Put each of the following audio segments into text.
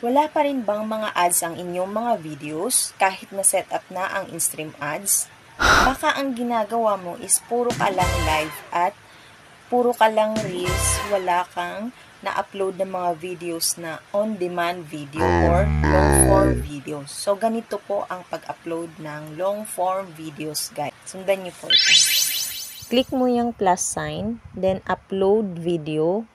Wala pa rin bang mga ads ang inyong mga videos kahit na set up na ang in-stream ads? Baka ang ginagawa mo is puro ka lang live at puro ka lang reels, wala kang na-upload ng mga videos na on-demand video or long-form videos. So, ganito po ang pag-upload ng long-form videos, guys. Sundan niyo po ito. Click mo yung plus sign, then upload video.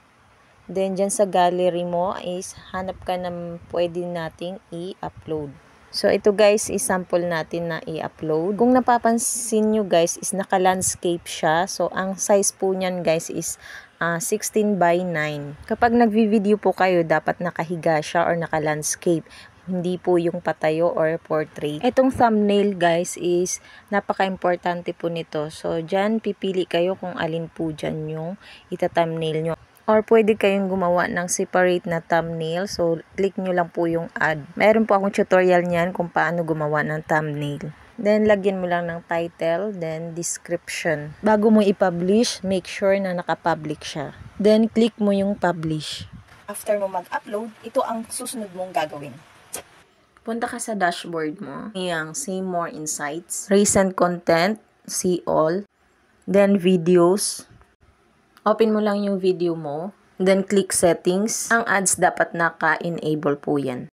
Then, dyan sa gallery mo is hanap ka ng pwede nating i-upload. So, ito guys, is sample natin na i-upload. Kung napapansin nyo guys, is naka-landscape siya. So, ang size po niyan guys is 16 by 9. Kapag nagvi-video po kayo, dapat nakahiga siya or naka-landscape. Hindi po yung patayo or portrait. Itong thumbnail guys is napaka-importante po nito. So, dyan pipili kayo kung alin po dyan yung ita-thumbnail nyo. Or pwede kayong gumawa ng separate na thumbnail. So, click nyo lang po yung add. Meron po akong tutorial niyan kung paano gumawa ng thumbnail. Then, lagyan mo lang ng title, then description. Bago mo i-publish, make sure na nakapublic siya. Then, click mo yung publish. After mo mag-upload, ito ang susunod mong gagawin. Punta ka sa dashboard mo. Yung see more insights. Recent content, see all. Then, videos. Open mo lang yung video mo, then click settings. Ang ads dapat naka-enable po yan.